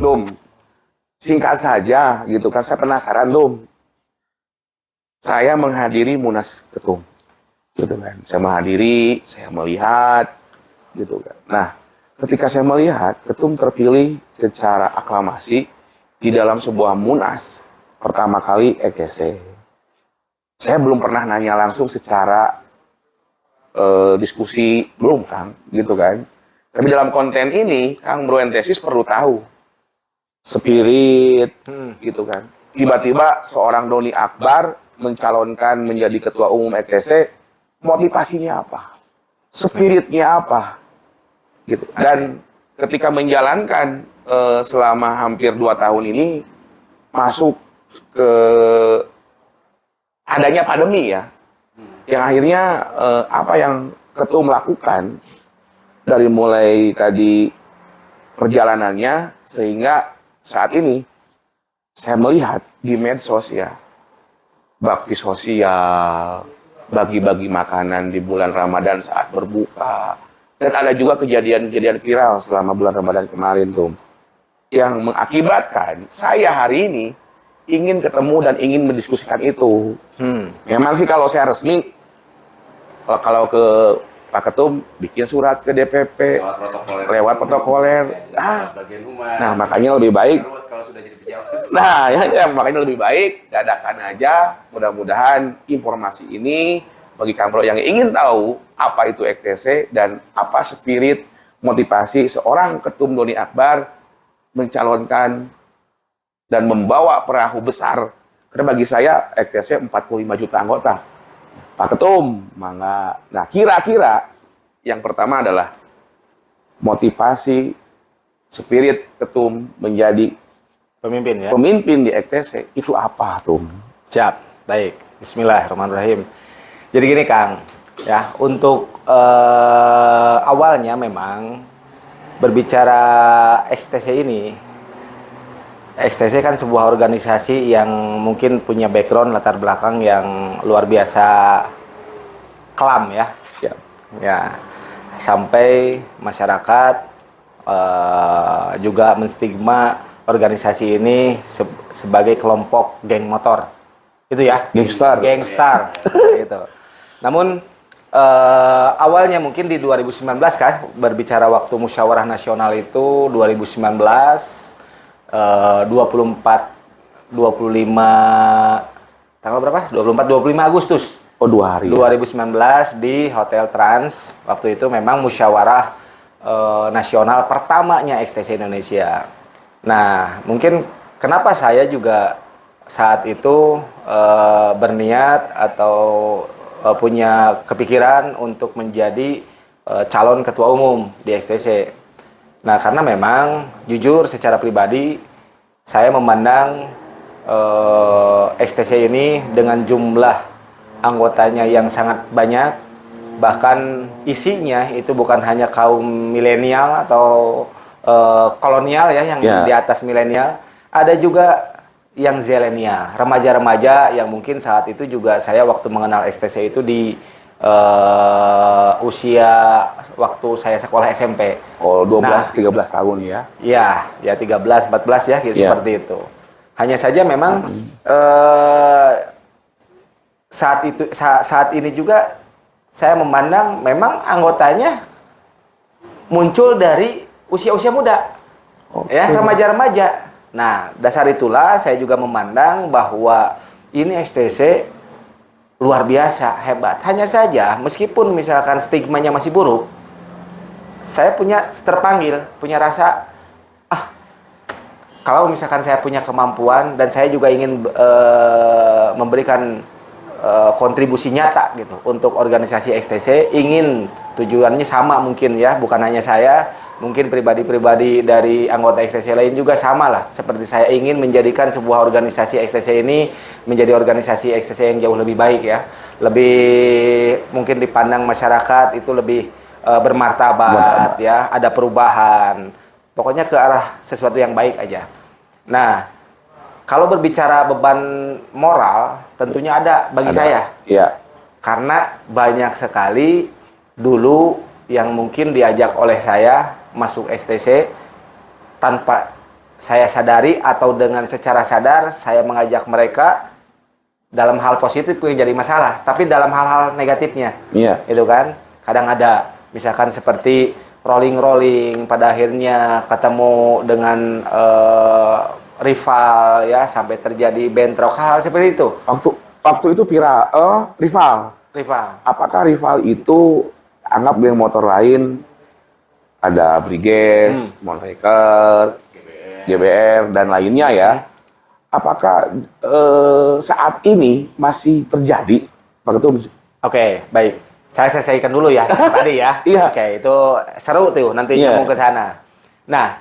Dum, singkat saja gitu kan, saya penasaran Dum. Saya menghadiri Munas Ketum, gitu kan. Saya menghadiri, saya melihat, gitu kan. Nah, ketika saya melihat Ketum terpilih secara aklamasi di dalam sebuah Munas pertama kali ETC. Saya belum pernah nanya langsung secara diskusi, belum Kang, gitu kan. Tapi dalam konten ini, Kang Bro Entesis perlu tahu spirit, gitu kan. Tiba-tiba seorang Doni Akbar mencalonkan menjadi ketua umum ETC, motivasinya apa? Spiritnya apa? Gitu. Dan ketika menjalankan selama hampir 2 tahun ini, masuk ke adanya pandemi ya, yang akhirnya apa yang Ketum lakukan dari mulai tadi perjalanannya sehingga saat ini saya melihat di medsos ya, bakti sosial, bagi-bagi makanan di bulan Ramadan saat berbuka, dan ada juga kejadian-kejadian viral selama bulan Ramadan kemarin tuh, yang mengakibatkan saya hari ini ingin ketemu dan ingin mendiskusikan itu. Memang sih kalau saya resmi, kalau ke Pak Ketum bikin surat ke DPP lewat protokoler. Bagian humas. Nah, makanya lebih baik. Kalau sudah jadi pejabat. Nah, ya, makanya lebih baik dadakan aja. Mudah-mudahan informasi ini bagi Kang Bro yang ingin tahu apa itu ETC dan apa spirit motivasi seorang Ketum Doni Akbar mencalonkan dan membawa perahu besar. Karena bagi saya ETC 45 juta anggota. Pak Ketum, mangga. Nah, kira-kira yang pertama adalah motivasi spirit Ketum menjadi Pemimpin ya? pemimpin di ETC itu apa, Tum? Siap, baik. Bismillahirrahmanirrahim. Jadi gini Kang, ya untuk awalnya memang berbicara XTC ini, XTC kan sebuah organisasi yang mungkin punya background latar belakang yang luar biasa kelam ya. Ya. Ya, sampai masyarakat juga menstigma organisasi ini sebagai kelompok geng motor. Itu ya? Gangstar. Gangstar. Gitu. Namun awalnya mungkin di 2019 kan, berbicara waktu musyawarah nasional itu 2019 25 tanggal berapa? 25 Agustus. Oh, 2 hari. 2019 di Hotel Trans. Waktu itu memang musyawarah nasional pertamanya XTC Indonesia. Nah, mungkin kenapa saya juga saat itu berniat atau punya kepikiran untuk menjadi calon ketua umum di XTC. Nah, karena memang jujur secara pribadi saya memandang XTC ini dengan jumlah anggotanya yang sangat banyak, bahkan isinya itu bukan hanya kaum milenial atau kolonial ya yang di atas milenial, ada juga yang zilenial, remaja-remaja yang mungkin saat itu juga saya waktu mengenal XTC itu di usia waktu saya sekolah SMP. Oh, 13 tahun ya. Ya 13 14 ya gitu, seperti itu. Hanya saja memang saat ini juga saya memandang memang anggotanya muncul dari usia-usia muda. Ya, remaja-remaja. Nah, dasar itulah saya juga memandang bahwa ini XTC luar biasa, hebat. Hanya saja, meskipun misalkan stigmanya masih buruk, saya terpanggil, punya rasa, kalau misalkan saya punya kemampuan dan saya juga ingin memberikan kontribusi nyata gitu untuk organisasi XTC, ingin tujuannya sama mungkin ya, bukan hanya saya, mungkin pribadi-pribadi dari anggota XTC lain juga sama lah. Seperti saya ingin menjadikan sebuah organisasi XTC ini menjadi organisasi XTC yang jauh lebih baik ya. Lebih mungkin dipandang masyarakat itu lebih bermartabat ya, ada perubahan. Pokoknya ke arah sesuatu yang baik aja. Nah, kalau berbicara beban moral tentunya ada bagi saya. Iya. Karena banyak sekali dulu yang mungkin diajak oleh saya masuk XTC tanpa saya sadari atau dengan secara sadar saya mengajak mereka dalam hal positif yang jadi masalah, tapi dalam hal-hal negatifnya, itu kan kadang ada, misalkan seperti rolling pada akhirnya ketemu dengan rival ya sampai terjadi bentrok, hal seperti itu. Waktu itu viral rival. Apakah rival itu anggap geng motor lain ada Briges, Monreker, GBR dan lainnya ya? Apakah saat ini masih terjadi, Pak Ketum? Oke, baik. Saya selesaikan dulu ya tadi ya. Iya. Oke, itu seru tuh nanti nyambung ke sana. Nah,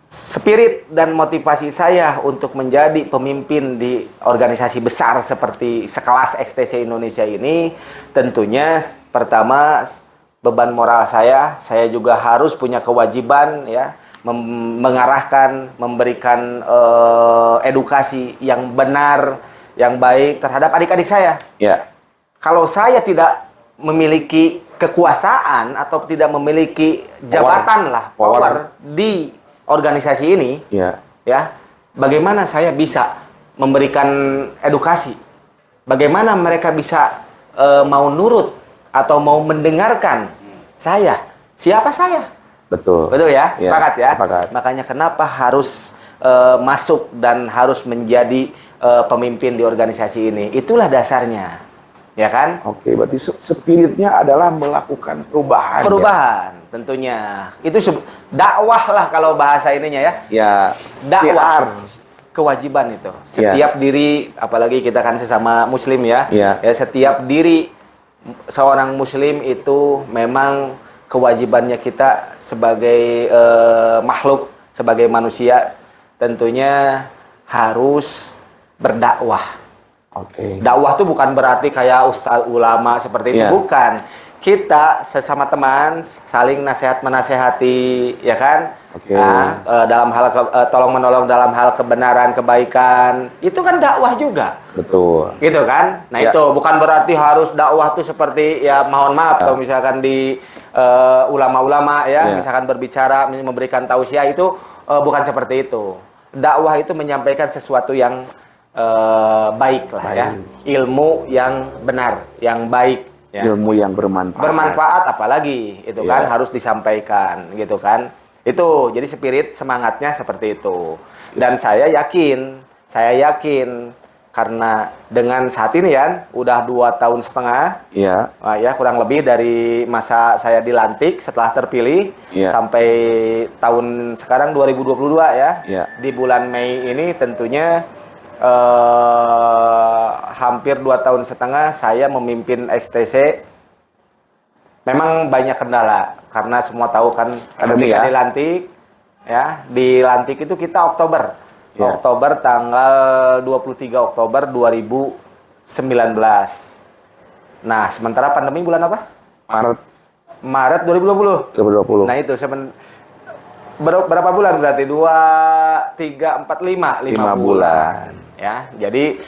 spirit dan motivasi saya untuk menjadi pemimpin di organisasi besar seperti sekelas XTC Indonesia ini, tentunya pertama beban moral saya juga harus punya kewajiban ya, mengarahkan, memberikan edukasi yang benar, yang baik terhadap adik-adik saya. Ya. Kalau saya tidak memiliki kekuasaan atau tidak memiliki jabatan power di organisasi ini, ya, bagaimana saya bisa memberikan edukasi? Bagaimana mereka bisa mau nurut atau mau mendengarkan saya? Siapa saya? Betul ya, sepakat ya. Sepakat. Makanya kenapa harus masuk dan harus menjadi pemimpin di organisasi ini? Itulah dasarnya, ya kan? Oke, berarti spiritnya adalah melakukan perubahan. Perubahan, ya? Tentunya. Itu dakwah lah kalau bahasa ininya ya. Ya. Dakwah. Kewajiban itu. Setiap diri, apalagi kita kan sesama Muslim ya. Ya, setiap diri seorang Muslim itu memang kewajibannya kita sebagai makhluk, sebagai manusia, tentunya harus berdakwah. Dakwah itu bukan berarti kayak ustaz ulama seperti itu, bukan. Kita sesama teman saling nasihat menasehati, ya kan? Nah, dalam hal tolong menolong dalam hal kebenaran, kebaikan, itu kan dakwah juga. Betul. Gitu kan? Nah itu bukan berarti harus dakwah tuh seperti ya mohon maaf kalau misalkan di ulama-ulama ya, misalkan berbicara memberikan tausiah itu bukan seperti itu. Dakwah itu menyampaikan sesuatu yang baik lah ya, ilmu yang benar, yang baik, ya. Ilmu yang bermanfaat apalagi itu kan harus disampaikan gitu kan. Itu jadi spirit semangatnya seperti itu. Dan saya yakin karena dengan saat ini ya udah 2,5 tahun, ya kurang lebih dari masa saya dilantik setelah terpilih sampai tahun sekarang 2022 ya. Di bulan Mei ini tentunya hampir 2,5 tahun saya memimpin XTC. Memang banyak kendala karena semua tahu kan ketika dilantik itu kita Oktober tanggal 23 Oktober 2019. Nah, sementara pandemi bulan apa? Maret 2020. Nah, itu berapa bulan berarti? 2, 3, 4, 5 bulan. Ya, jadi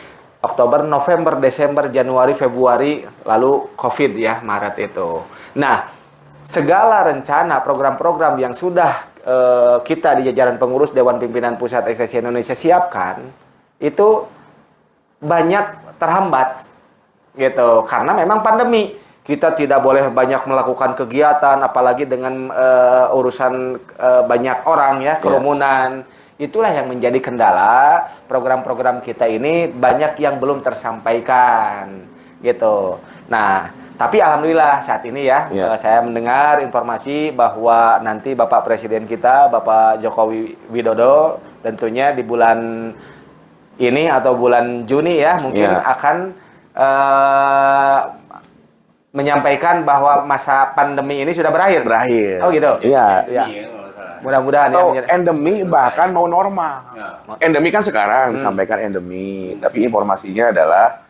Oktober, November, Desember, Januari, Februari, lalu COVID ya, Maret itu. Nah, segala rencana, program-program yang sudah kita di jajaran pengurus Dewan Pimpinan Pusat XTC Indonesia siapkan, itu banyak terhambat, gitu. Karena memang pandemi. Kita tidak boleh banyak melakukan kegiatan, apalagi dengan urusan banyak orang ya, kerumunan. Itulah yang menjadi kendala program-program kita ini banyak yang belum tersampaikan gitu. Nah, tapi alhamdulillah saat ini saya mendengar informasi bahwa nanti Bapak Presiden kita, Bapak Jokowi Widodo, tentunya di bulan ini atau bulan Juni ya mungkin akan menyampaikan bahwa masa pandemi ini sudah berakhir. Oh gitu. Iya. Mudah-mudahan endemi bahkan mau normal. Endemi kan sekarang disampaikan endemi, tapi informasinya adalah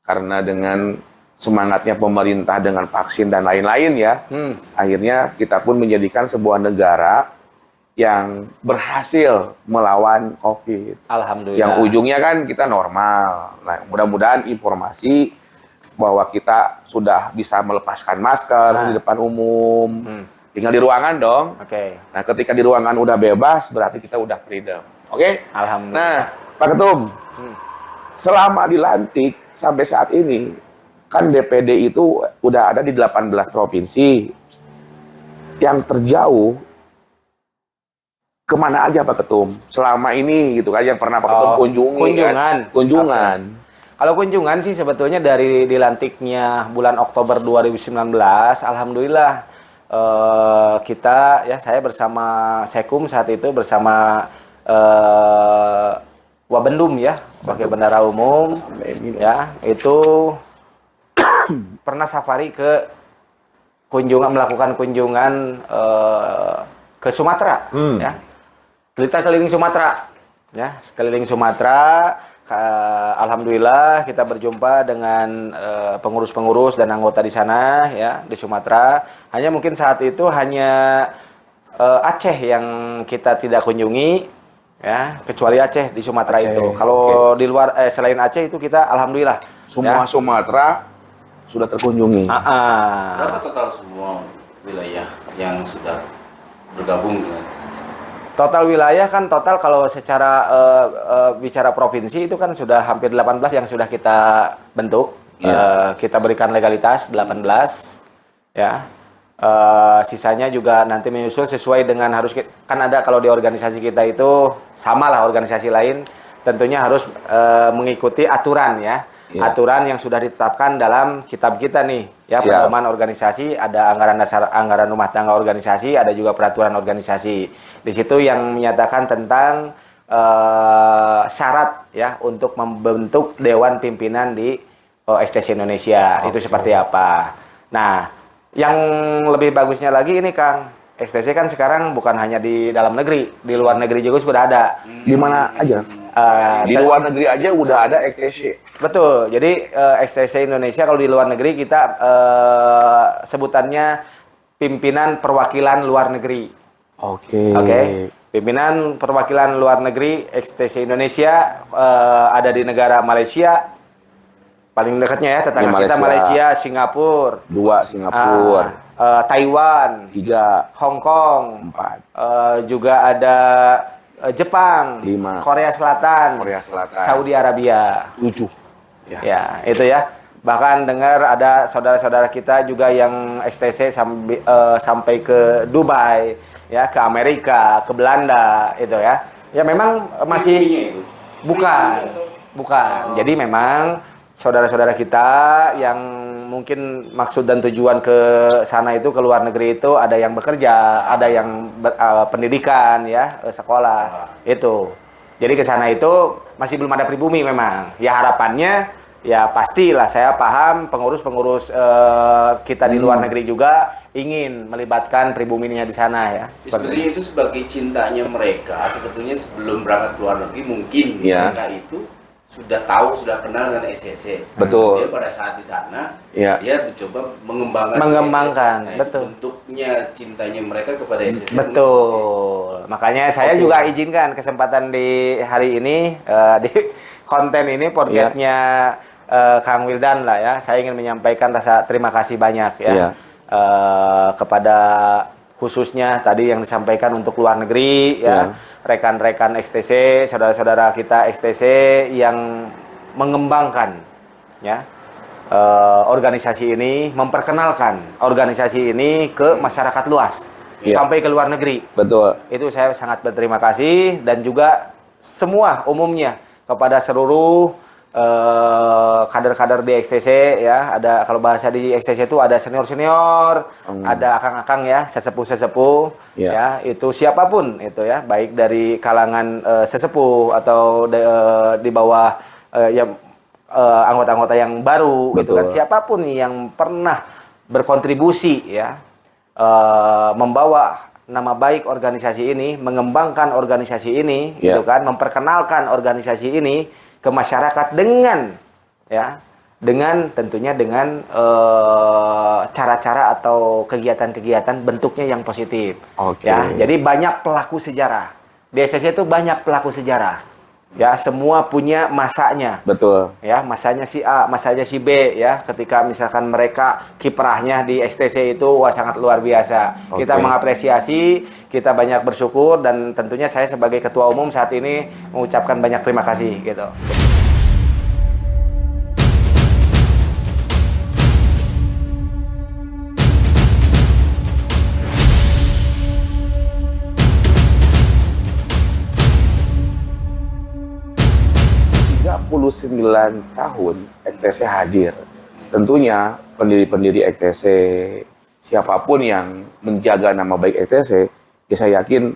karena dengan semangatnya pemerintah dengan vaksin dan lain-lain ya, akhirnya kita pun menjadikan sebuah negara yang berhasil melawan COVID. Alhamdulillah. Yang ujungnya kan kita normal. Nah, mudah-mudahan informasi bahwa kita sudah bisa melepaskan masker di depan umum. tinggal di ruangan dong. Oke. Nah, ketika di ruangan udah bebas, berarti kita udah freedom. Oke? Alhamdulillah. Nah, Pak Ketum, selama dilantik sampai saat ini, kan DPD itu udah ada di 18 provinsi. Yang terjauh, kemana aja Pak Ketum? Selama ini gitu kan, yang pernah Pak Ketum kunjungi. kunjungan. Kan? Kunjungan. Kalau kunjungan sih sebetulnya dari dilantiknya bulan Oktober 2019, alhamdulillah kita ya saya bersama Sekum saat itu bersama Wabendum ya, Wakil Bendara Umum ya, itu pernah safari ke melakukan kunjungan ke Sumatera ya. Kita keliling Sumatera ya, keliling Sumatera. Alhamdulillah kita berjumpa dengan pengurus-pengurus dan anggota di sana ya di Sumatera. Hanya mungkin saat itu hanya Aceh yang kita tidak kunjungi ya, kecuali Aceh di Sumatera itu. Kalau di luar selain Aceh itu kita alhamdulillah Semua ya. Sumatera sudah terkunjungi. Berapa total semua wilayah yang sudah bergabung dengan Total wilayah kan total kalau secara bicara provinsi itu kan sudah hampir 18 yang sudah kita bentuk. Kita berikan legalitas 18 ya. Sisanya juga nanti menyusul sesuai dengan kan ada kalau di organisasi kita itu samalah organisasi lain tentunya harus mengikuti aturan ya. Aturan yang sudah ditetapkan dalam kitab kita nih ya, pedoman organisasi, ada anggaran dasar, anggaran rumah tangga organisasi, ada juga peraturan organisasi. Di situ yang menyatakan tentang syarat ya untuk membentuk dewan pimpinan di STC Indonesia. Itu seperti apa. Nah, yang lebih bagusnya lagi ini Kang, STC kan sekarang bukan hanya di dalam negeri, di luar negeri juga sudah ada. Di mana aja? Di luar negeri aja udah ada STC. Betul. Jadi STC Indonesia kalau di luar negeri kita sebutannya pimpinan perwakilan luar negeri. Oke. Pimpinan perwakilan luar negeri STC Indonesia ada di negara Malaysia. Paling dekatnya ya tetangga kita Malaysia, Singapura. 2 Singapura. Taiwan. 3. Hong Kong. 4. Juga ada Jepang, 5. Korea Selatan, Saudi Arabia, 7. Ya, itu ya. Bahkan dengar ada saudara-saudara kita juga yang STC sampai ke Dubai, ya, ke Amerika, ke Belanda, itu ya. Ya memang masih bukan. Jadi memang saudara-saudara kita yang mungkin maksud dan tujuan ke sana itu, ke luar negeri itu, ada yang bekerja, ada yang pendidikan ya, sekolah itu. Jadi ke sana itu masih belum ada pribumi memang. Ya harapannya ya pastilah, saya paham pengurus-pengurus kita di luar negeri juga ingin melibatkan pribuminya di sana ya. Sebetulnya itu sebagai cintanya mereka, sebetulnya sebelum berangkat ke luar negeri mungkin mereka itu sudah tahu, sudah kenal dengan SCC. Betul. Dia pada saat di sana, dia mencoba mengembangkan. Nah, betul. Bentuknya cintanya mereka kepada SCC. Betul. Makanya saya juga izinkan kesempatan di hari ini, di konten ini, podcastnya Kang Wildan lah ya. Saya ingin menyampaikan rasa terima kasih banyak ya. Kepada khususnya tadi yang disampaikan untuk luar negeri ya, rekan-rekan XTC, saudara-saudara kita XTC yang mengembangkan ya organisasi ini, memperkenalkan organisasi ini ke masyarakat luas sampai ke luar negeri. Betul. Itu saya sangat berterima kasih, dan juga semua umumnya kepada seluruh kader-kader di XTC ya. Ada, kalau bahasa di XTC itu ada senior-senior, ada akang-akang ya, sesepuh-sesepuh ya, itu siapapun itu ya, baik dari kalangan sesepuh atau di bawah anggota-anggota yang baru. Betul. Gitu kan, siapapun yang pernah berkontribusi ya, membawa nama baik organisasi ini, mengembangkan organisasi ini, gitu kan, memperkenalkan organisasi ini ke masyarakat dengan tentunya dengan cara-cara atau kegiatan-kegiatan bentuknya yang positif. Ya, jadi banyak pelaku sejarah. Di SCC itu banyak pelaku sejarah. Ya, semua punya masanya. Betul. Ya, masanya si A, masanya si B ya. Ketika misalkan mereka kiprahnya di XTC itu wah sangat luar biasa. Oke. Kita mengapresiasi, kita banyak bersyukur dan tentunya saya sebagai ketua umum saat ini mengucapkan banyak terima kasih gitu. Puluh 9 tahun XTC hadir. Tentunya pendiri-pendiri XTC, siapapun yang menjaga nama baik XTC, ya saya yakin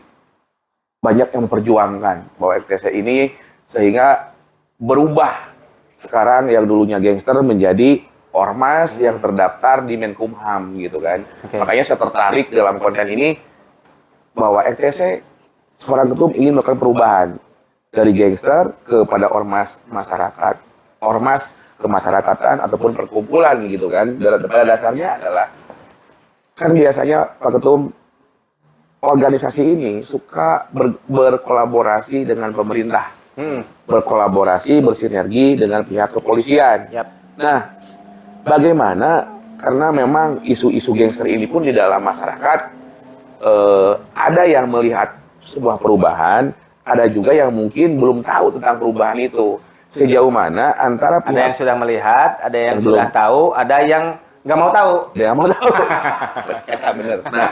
banyak yang memperjuangkan bahwa XTC ini sehingga berubah. Sekarang yang dulunya gangster menjadi ormas yang terdaftar di Menkumham gitu kan. Oke. Makanya saya tertarik dalam konten ini bahwa XTC seorang ketum ingin melakukan perubahan dari gangster kepada ormas masyarakat, ormas kemasyarakatan ataupun perkumpulan gitu kan. Pada dasarnya adalah kan biasanya Pak Ketum organisasi ini suka berkolaborasi dengan pemerintah, berkolaborasi bersinergi dengan pihak kepolisian. Yap. Nah, bagaimana karena memang isu-isu gangster ini pun di dalam masyarakat ada yang melihat sebuah perubahan. Ada juga yang mungkin belum tahu tentang perubahan itu. Sejauh mana antara Ada pihak yang sudah melihat, ada yang yang sudah belum. tahu, ada yang nggak mau tahu. dia mau tahu. Ternyata benar. Nah,